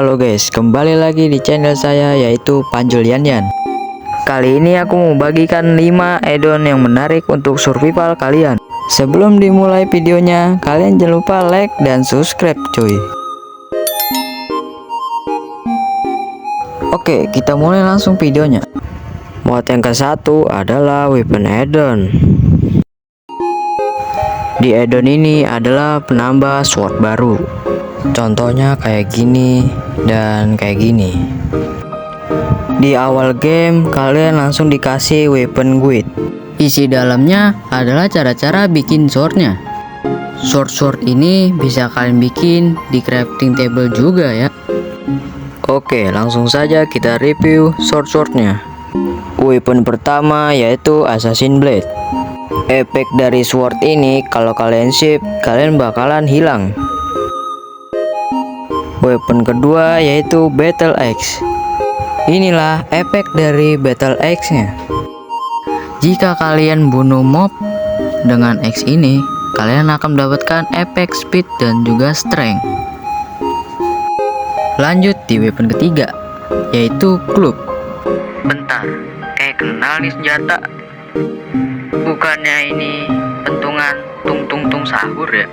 Halo guys, kembali lagi di channel saya yaitu Panjul Yan. Kali ini aku mau bagikan 5 add-on yang menarik untuk survival kalian. Sebelum dimulai videonya, kalian jangan lupa like dan subscribe cuy. Oke, kita mulai langsung videonya. Mod yang ke-1 adalah weapon add-on. Di add-on ini adalah penambah sword baru. Contohnya kayak gini dan kayak gini. Di awal game kalian langsung dikasih weapon guide. Isi dalamnya adalah cara-cara bikin swordnya. Sword ini bisa kalian bikin di crafting table juga ya. Oke, langsung saja kita review swordnya. Weapon pertama yaitu Assassin Blade. Efek dari sword ini kalau kalian save, kalian bakalan hilang. Weapon kedua yaitu Battle Axe. Inilah efek dari Battle Axe-nya. Jika kalian bunuh mob dengan Axe ini, kalian akan mendapatkan efek speed dan juga strength. Lanjut di weapon ketiga yaitu Club. Bentar, kayak kenal nih senjata. Bukannya ini pentungan tung sahur ya?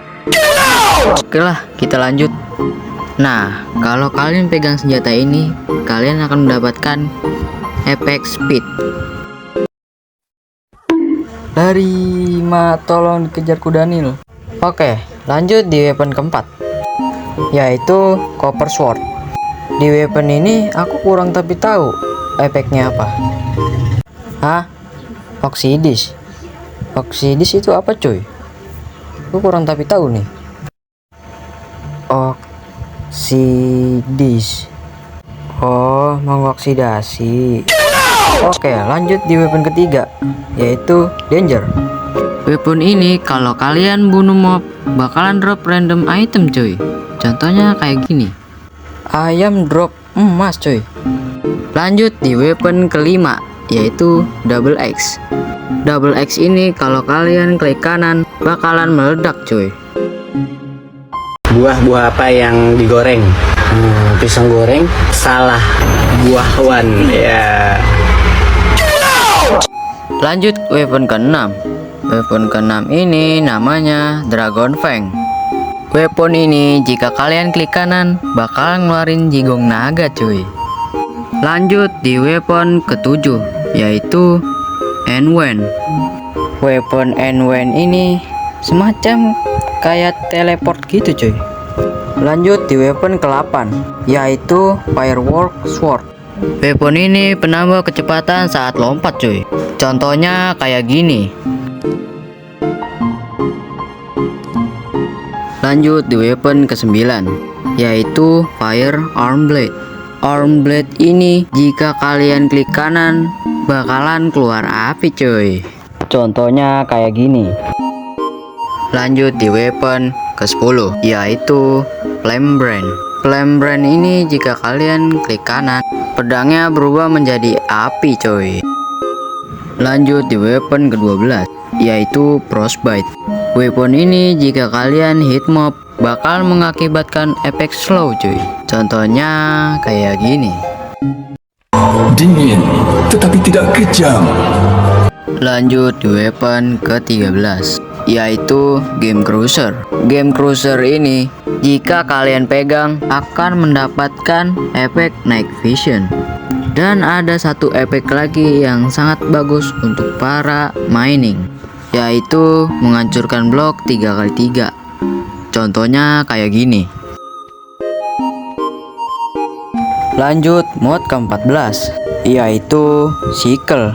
Oke lah, kita lanjut. Nah, kalau kalian pegang senjata ini, kalian akan mendapatkan efek speed. Dari tolong dikejar kuda Nil. Oke, lanjut di weapon keempat, yaitu Copper Sword. Di weapon ini aku kurang tapi tahu efeknya apa. Hah? Oxidis. Oxidis itu apa cuy? Aku kurang tapi tahu nih. Oxidis. Oh, mengoksidasi. Oke, lanjut di weapon ketiga yaitu Danger. Weapon ini kalau kalian bunuh mob bakalan drop random item cuy. Contohnya kayak gini. Ayam drop emas cuy. Lanjut di weapon kelima yaitu Double Axe. Double Axe ini kalau kalian klik kanan bakalan meledak cuy. Buah-buah apa yang digoreng? Pisang goreng? Salah, buahwan ya. Lanjut weapon ke-6. Weapon ke-6 ini namanya Dragon Fang. Weapon ini jika kalian klik kanan bakalan ngeluarin jigong naga cuy. Lanjut di weapon ke-7 yaitu Enwen. Weapon Enwen ini semacam kayak teleport gitu cuy. Lanjut di weapon ke-8 yaitu Firework Sword. Weapon ini penambah kecepatan saat lompat cuy. Contohnya kayak gini. Lanjut di weapon ke-9 yaitu Fire Arm Blade. Arm Blade ini jika kalian klik kanan bakalan keluar api cuy. Contohnya kayak gini. Lanjut di weapon ke-10 yaitu Flame Brand. Flame Brand ini jika kalian klik kanan pedangnya berubah menjadi api coy. Lanjut di weapon ke-12 yaitu Frostbite. Weapon ini jika kalian hit mob bakal mengakibatkan efek slow cuy. Contohnya kayak gini. Dingin tetapi tidak kejam. Lanjut di weapon ke-13 yaitu Game Cruiser. Game Cruiser ini jika kalian pegang akan mendapatkan efek Night Vision. Dan ada satu efek lagi yang sangat bagus untuk para mining, yaitu menghancurkan blok 3x3. Contohnya kayak gini. Lanjut mod ke-14 yaitu Sickle.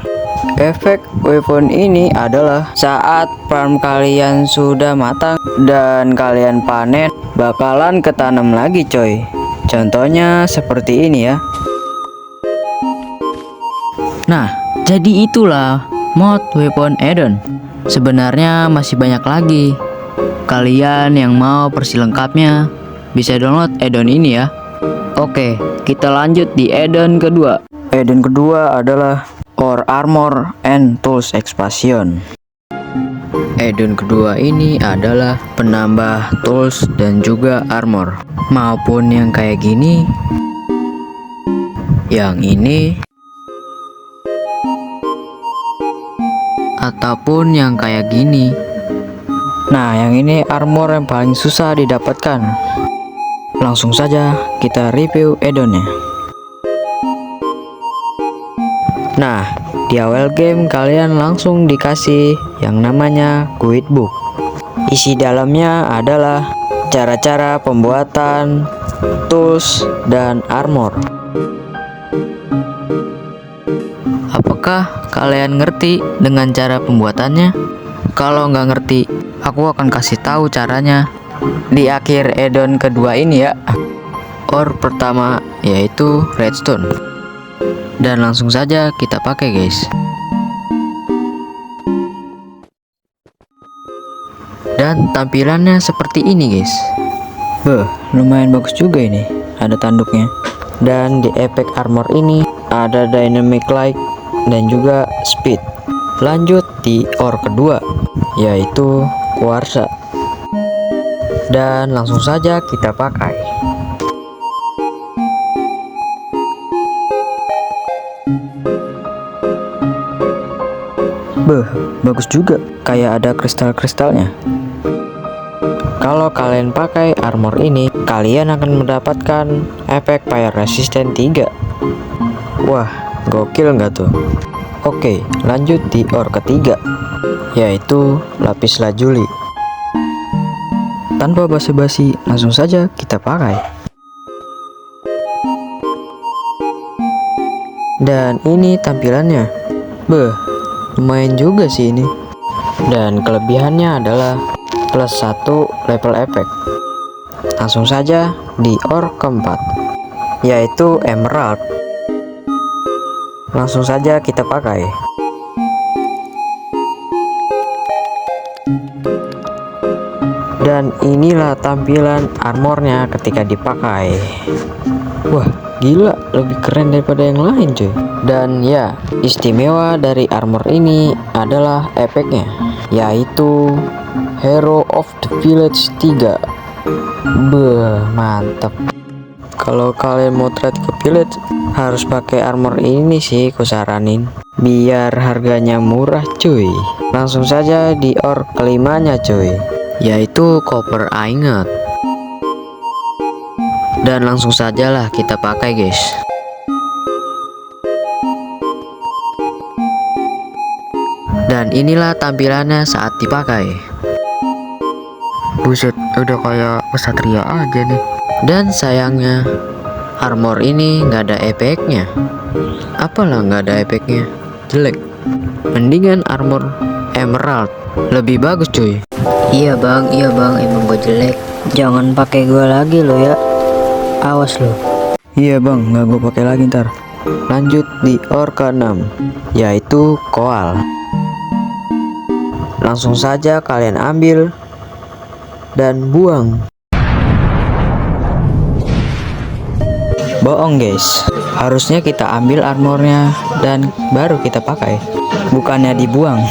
Efek weapon ini adalah saat farm kalian sudah matang dan kalian panen bakalan ketanam lagi coy. Contohnya seperti ini ya. Nah, jadi itulah mod weapon add-on. Sebenarnya masih banyak lagi. Kalian yang mau versi lengkapnya bisa download add-on ini ya. Oke, kita lanjut di add-on kedua. Add-on kedua adalah Core Armor and Tools Expansion. Add-on kedua ini adalah penambah tools dan juga armor. Maupun yang kayak gini, yang ini, ataupun yang kayak gini. Nah, yang ini armor yang paling susah didapatkan. Langsung saja kita review add-onnya. Nah, di awal game kalian langsung dikasih yang namanya guide book. Isi dalamnya adalah cara-cara pembuatan tools dan armor. Apakah kalian ngerti dengan cara pembuatannya? Kalau nggak ngerti, aku akan kasih tahu caranya di akhir add-on kedua ini ya. Ore pertama yaitu redstone. Dan langsung saja kita pakai guys. Dan tampilannya seperti ini guys. Lumayan bagus juga ini. Ada tanduknya. Dan di efek armor ini ada dynamic light dan juga speed. Lanjut di ore kedua yaitu kuarsa. Dan langsung saja kita pakai. Bagus juga, kayak ada kristal-kristalnya. Kalau kalian pakai armor ini, kalian akan mendapatkan efek fire resistant 3. Wah, gokil nggak tuh? Oke, lanjut di ore ketiga, yaitu lapis lazuli. Tanpa basa-basi, langsung saja kita pakai. Dan ini tampilannya. Lumayan juga sih ini. Dan kelebihannya adalah plus 1 level efek. Langsung saja di ore keempat, yaitu emerald. Langsung saja kita pakai. Dan inilah tampilan armornya ketika dipakai. Wah, gila, lebih keren daripada yang lain cuy. Dan ya, istimewa dari armor ini adalah efeknya, yaitu Hero of the Village 3. Mantap. Kalau kalian mau trade ke village, harus pakai armor ini sih kusaranin, biar harganya murah cuy. Langsung saja di ore kelimanya cuy, yaitu copper ingot. Dan langsung sajalah kita pakai guys. Dan inilah tampilannya saat dipakai. Buset, udah kayak kesatria aja nih. Dan sayangnya armor ini nggak ada efeknya. Apalah nggak ada efeknya, jelek. Mendingan armor emerald, lebih bagus cuy. Iya bang, emang gue jelek. Jangan pakai gue lagi lo ya. Awas lo. Iya bang, nggak gue pakai lagi ntar. Lanjut di ore ke-6, yaitu koal. Langsung saja kalian ambil dan buang. Bohong guys, harusnya kita ambil armornya dan baru kita pakai, bukannya dibuang.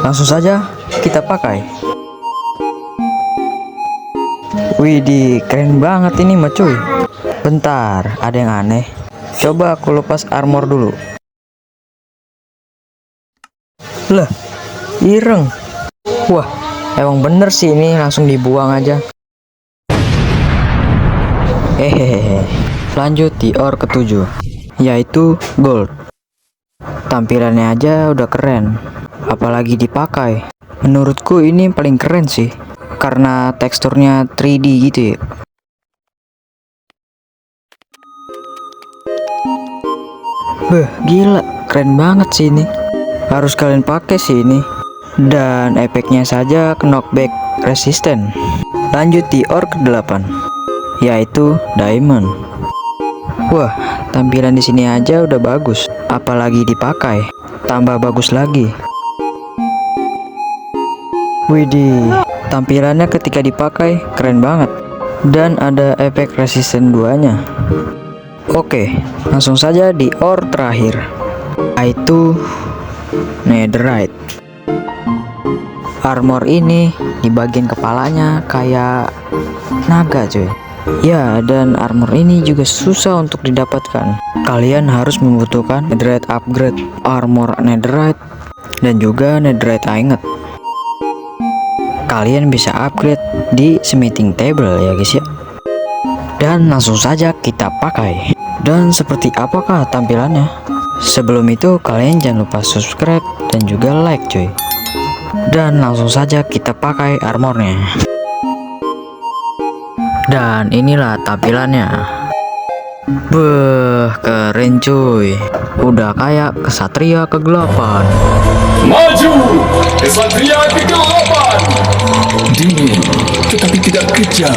Langsung saja kita pakai. Widih, keren banget ini mah cuy. Bentar, ada yang aneh. Coba aku lepas armor dulu. Lah, ireng. Wah, emang bener sih ini, langsung dibuang aja. Hehehe. Lanjut di ore ke-7, yaitu gold. Tampilannya aja udah keren, apalagi dipakai. Menurutku ini paling keren sih, karena teksturnya 3D gitu ya. Gila, keren banget sih ini. Harus kalian pakai sih ini. Dan efeknya saja knockback resisten. Lanjut di ore ke-8, yaitu diamond. Wah, tampilan di sini aja udah bagus, apalagi dipakai, tambah bagus lagi. Widih, tampilannya ketika dipakai keren banget, dan ada efek resisten 2-nya. Oke, langsung saja di ore terakhir, yaitu netherite. Armor ini di bagian kepalanya kayak naga cuy. Ya, dan armor ini juga susah untuk didapatkan. Kalian harus membutuhkan netherite upgrade, armor netherite, dan juga netherite ingot. Kalian bisa upgrade di smithing table ya guys ya. Dan langsung saja kita pakai. Dan seperti apakah tampilannya? Sebelum itu kalian jangan lupa subscribe dan juga like cuy. Dan langsung saja kita pakai armornya. Dan inilah tampilannya. Beuh, keren cuy. Udah kayak kesatria kegelapan. Maju, kesatria kegelapan. Dingin, tetapi tidak kejam.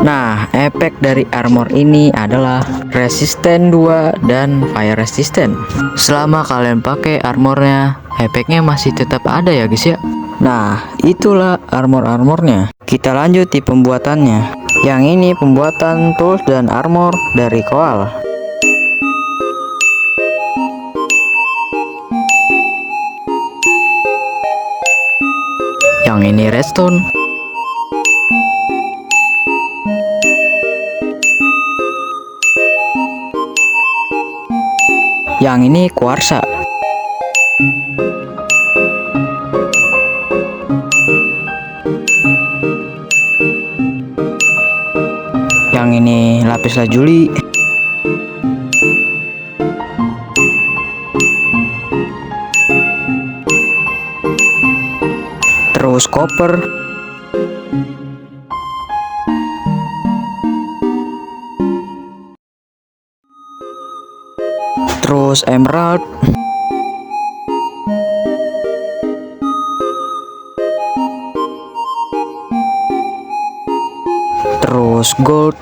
Nah, efek dari armor ini adalah resisten 2 dan fire resistant. Selama kalian pakai armornya, efeknya masih tetap ada ya guys ya. Nah, itulah armor-armornya. Kita lanjut di pembuatannya. Yang ini pembuatan tools dan armor dari koal. Yang ini redstone. Yang ini kuarsa. Yang ini lapis lazuli. Terus copper. Terus emerald. Terus gold.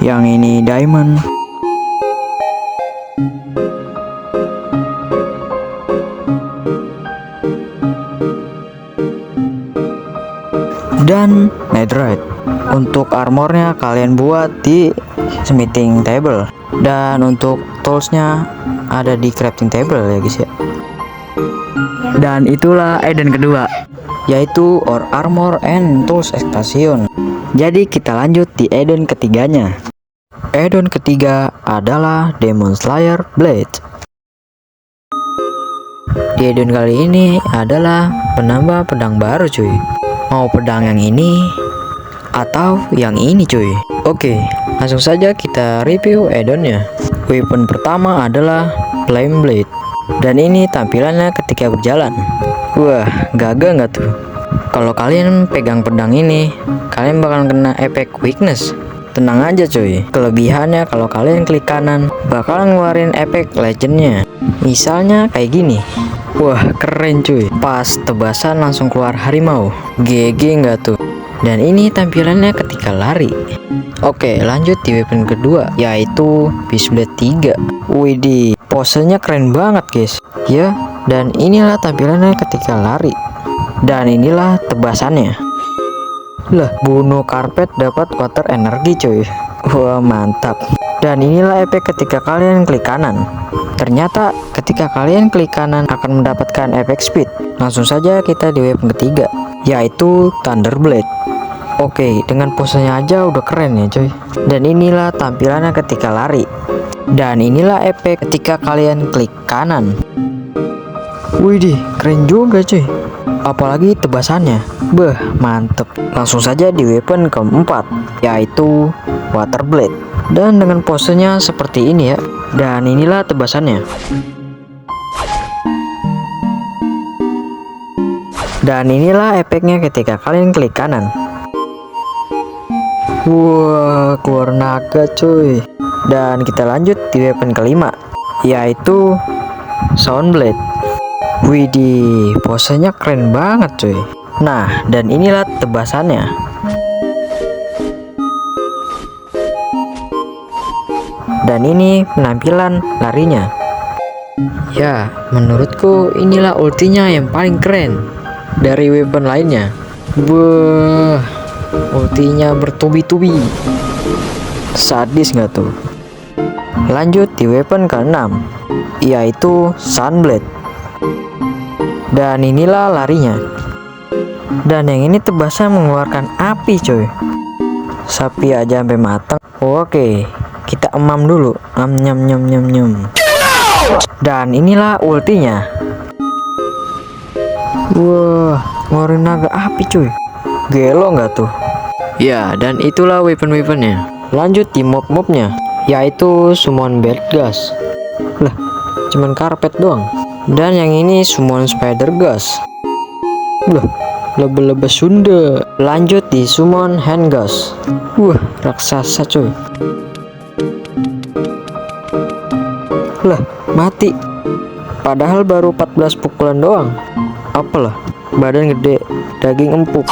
Yang ini diamond. Dan netherite. Untuk armornya kalian buat di smithing table, dan untuk toolsnya ada di crafting table ya guys ya. Dan itulah Eden kedua, yaitu Or Armor and Tools Extraction. Jadi kita lanjut di Eden ketiganya. Eden ketiga adalah Demon Slayer Blade. Di Eden kali ini adalah penambah pedang baru cuy. Mau pedang yang ini atau yang ini cuy. Oke, langsung saja kita review addonnya. Weapon pertama adalah Flame Blade, dan ini tampilannya ketika berjalan. Wah, gagah nggak tuh? Kalau kalian pegang pedang ini, kalian bakal kena efek weakness. Tenang aja cuy, kelebihannya kalau kalian klik kanan bakal ngeluarin efek legendnya. Misalnya kayak gini. Wah, keren cuy. Pas tebasan langsung keluar harimau. GG nggak tuh? Dan ini tampilannya ketika lari. Oke, lanjut di weapon kedua, yaitu Beast Blade 3. Widih, posenya keren banget guys. Ya, dan inilah tampilannya ketika lari. Dan inilah tebasannya. Lah, bunuh karpet dapat water energi cuy. Wah, mantap. Dan inilah efek ketika kalian klik kanan. Ternyata ketika kalian klik kanan akan mendapatkan efek speed. Langsung saja kita di weapon ketiga, yaitu Thunderblade. Oke, dengan posenya aja udah keren ya coy. Dan inilah tampilannya ketika lari. Dan inilah efek ketika kalian klik kanan. Widih, keren juga cuy. Apalagi tebasannya. Beh, mantep. Langsung saja di weapon keempat, yaitu Waterblade. Dan dengan posenya seperti ini ya. Dan inilah tebasannya. Dan inilah efeknya ketika kalian klik kanan. Wah, keluar naga cuy. Dan kita lanjut di weapon kelima, yaitu Soundblade. Widih, posenya keren banget cuy. Nah, dan inilah tebasannya. Dan ini penampilan larinya. Ya, menurutku inilah ultinya yang paling keren dari weapon lainnya. Wah, ultinya bertubi-tubi. Sadis nggak tuh? Lanjut di weapon ke-6, yaitu Sunblade. Dan inilah larinya. Dan yang ini tebasnya mengeluarkan api coy. Sapi aja sampai matang. Oke, kita emam dulu. Nyam nyam nyam nyam. Dan inilah ultinya. Wah, ngeluarin naga api cuy. Gelo nggak tuh? Ya, dan itulah weapon-weaponnya. Lanjut di mob-mobnya, yaitu summon Berghast. Lah, cuman karpet doang. Dan yang ini summon Spider-Ghost. Lah, lebe-lebe Sunda. Lanjut di summon Handghost. Wah, raksasa coy. Lah, mati. Padahal baru 14 pukulan doang. Apalah, badan gede, daging empuk.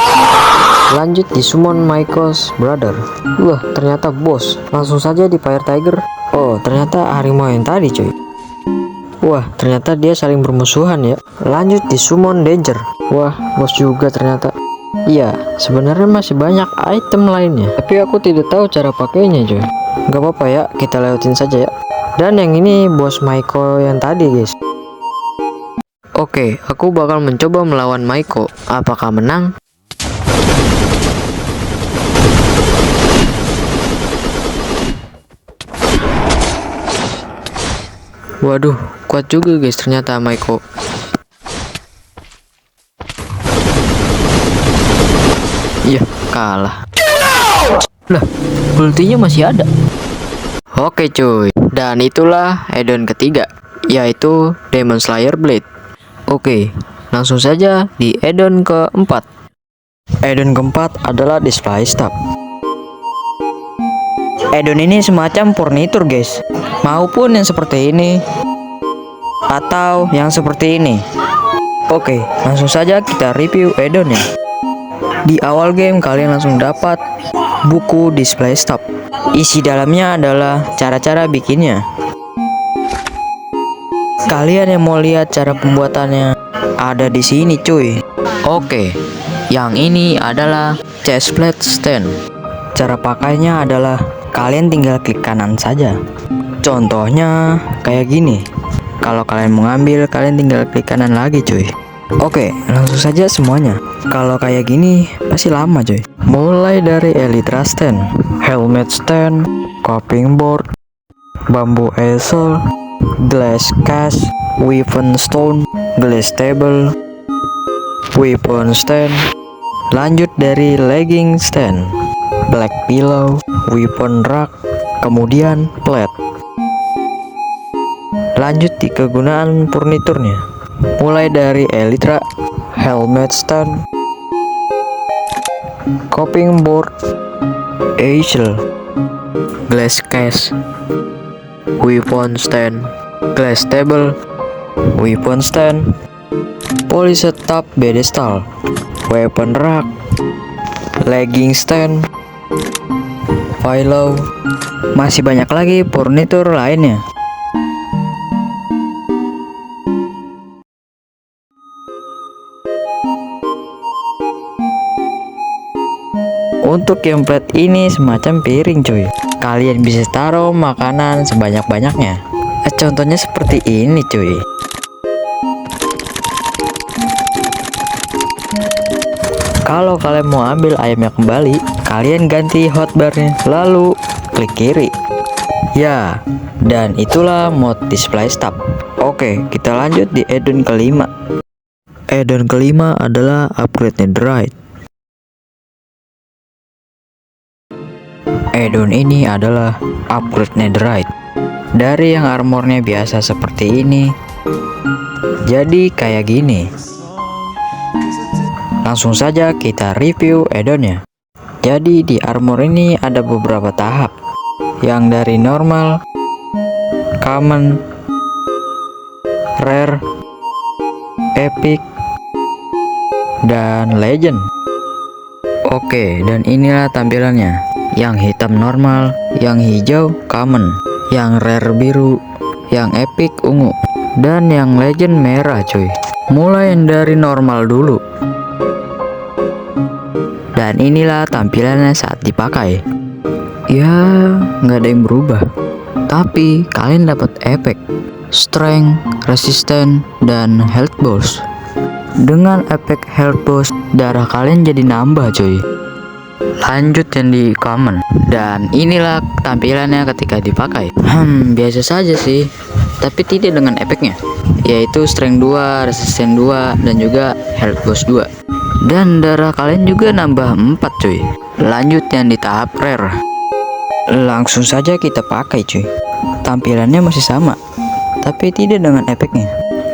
Lanjut di summon Michael's Brother. Wah, ternyata bos. Langsung saja di Fire Tiger. Oh, ternyata harimau yang tadi cuy. Wah, ternyata dia saling bermusuhan ya. Lanjut di summon Danger. Wah, bos juga ternyata. Iya, sebenarnya masih banyak item lainnya, tapi aku tidak tahu cara pakainya cuy. Gak apa-apa ya, kita lewatin saja ya. Dan yang ini bos Michael yang tadi guys. Oke, aku bakal mencoba melawan Michael. Apakah menang? Waduh, kuat juga guys ternyata Michael. Iya, kalah. Lah, ultinya masih ada. Oke cuy, dan itulah add-on ketiga, yaitu Demon Slayer Blade. Oke, langsung saja di add-on keempat. Add-on keempat adalah Display Staff. Add-on ini semacam furnitur guys, maupun yang seperti ini atau yang seperti ini. Oke, langsung saja kita review add-onnya. Di awal game kalian langsung dapat buku Display Staff. Isi dalamnya adalah cara-cara bikinnya. Kalian yang mau lihat cara pembuatannya ada di sini cuy. Oke, yang ini adalah chestplate stand. Cara pakainya adalah kalian tinggal klik kanan saja. Contohnya kayak gini. Kalau kalian mau ngambil, kalian tinggal klik kanan lagi cuy. Oke, langsung saja semuanya. Kalau kayak gini pasti lama cuy. Mulai dari elytra stand, helmet stand, coping board, bamboo easel, glass case, weapon stone, glass table, weapon stand. Lanjut dari legging stand, black pillow, weapon rack, kemudian plate. Lanjut di kegunaan furniturnya, mulai dari elytra, helmet stand, coping board, easel, glass case, weapon stand, glass table, weapon stand, polished top pedestal, weapon rack, legging stand, pillow. Masih banyak lagi furnitur lainnya. Untuk yang plate ini semacam piring cuy. Kalian bisa taruh makanan sebanyak-banyaknya. Contohnya seperti ini cuy. Kalau kalian mau ambil ayamnya kembali, kalian ganti hotbarnya, lalu klik kiri. Ya, dan itulah mod Display Staff. Oke, kita lanjut di add-on kelima. Add-on kelima adalah Upgrade Netherite. Add-on ini adalah Upgrade Netherite. Dari yang armornya biasa seperti ini, jadi kayak gini. Langsung saja kita review add-onnya. Jadi di armor ini ada beberapa tahap, yang dari normal, common, rare, epic, dan legend. Oke, dan inilah tampilannya. Yang hitam normal, yang hijau common, yang rare biru, yang epic ungu, dan yang legend merah cuy. Mulai dari normal dulu. Dan inilah tampilannya saat dipakai. Ya, nggak ada yang berubah. Tapi kalian dapat efek strength, resistance, dan health boost. Dengan efek health boost, darah kalian jadi nambah cuy. Lanjut yang di common. Dan inilah tampilannya ketika dipakai. Biasa saja sih, tapi tidak dengan efeknya, yaitu strength 2, resistance 2, dan juga health boost 2. Dan darah kalian juga nambah 4 cuy. Lanjut yang di tahap rare. Langsung saja kita pakai cuy. Tampilannya masih sama, tapi tidak dengan efeknya.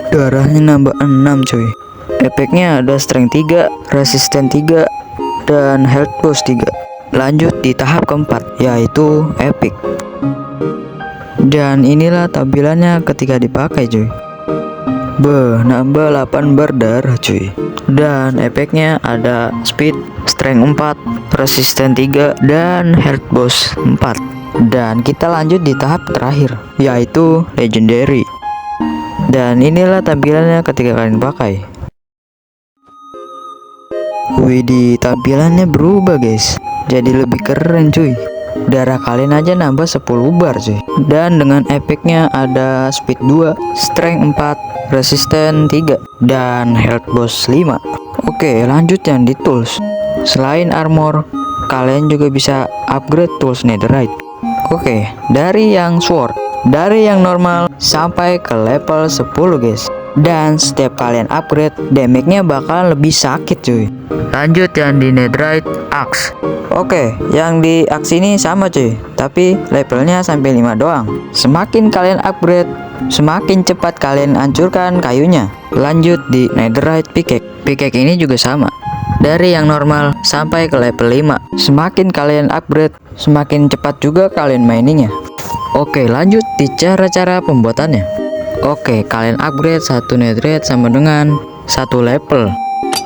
Darahnya nambah 6 cuy. Efeknya ada strength 3, resistance 3, dan health boost 3. Lanjut di tahap keempat, yaitu epic. Dan inilah tampilannya ketika dipakai cuy. Nambah 8 bar darah cuy. Dan efeknya ada speed, strength 4, resistance 3, dan health boost 4. Dan kita lanjut di tahap terakhir, yaitu legendary. Dan inilah tampilannya ketika kalian pakai. Widih, tampilannya berubah guys, jadi lebih keren cuy. Darah kalian aja nambah 10 bar cuy. Dan dengan efeknya ada speed 2, strength 4, resistance 3, dan health boost 5. Oke, lanjut yang di tools. Selain armor, kalian juga bisa upgrade tools netherite. Oke, dari yang sword, dari yang normal sampai ke level 10 guys. Dan setiap kalian upgrade, damage-nya bakal lebih sakit cuy. Lanjut yang di netherite axe. Oke, yang di axe ini sama cuy, tapi levelnya sampai 5 doang. Semakin kalian upgrade, semakin cepat kalian hancurkan kayunya. Lanjut di netherite pickaxe. Pickaxe ini juga sama, dari yang normal sampai ke level 5. Semakin kalian upgrade, semakin cepat juga kalian miningnya. Oke, lanjut di cara-cara pembuatannya. Oke, kalian upgrade satu netherite sama dengan 1 level.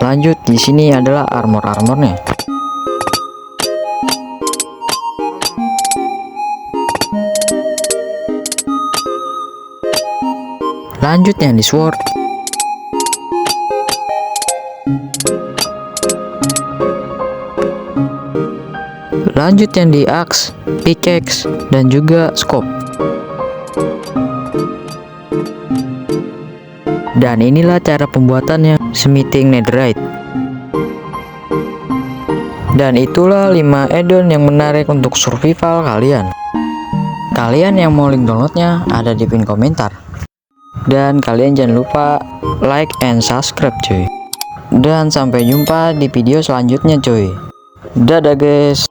Lanjut di sini adalah armornya. Lanjut yang di sword. Lanjut yang di axe, pickaxe, dan juga scope. Dan inilah cara pembuatannya smithing netherite. Dan itulah 5 add-on yang menarik untuk survival kalian. Kalian yang mau link downloadnya ada di pin komentar. Dan kalian jangan lupa like and subscribe cuy. Dan sampai jumpa di video selanjutnya cuy. Dadah guys.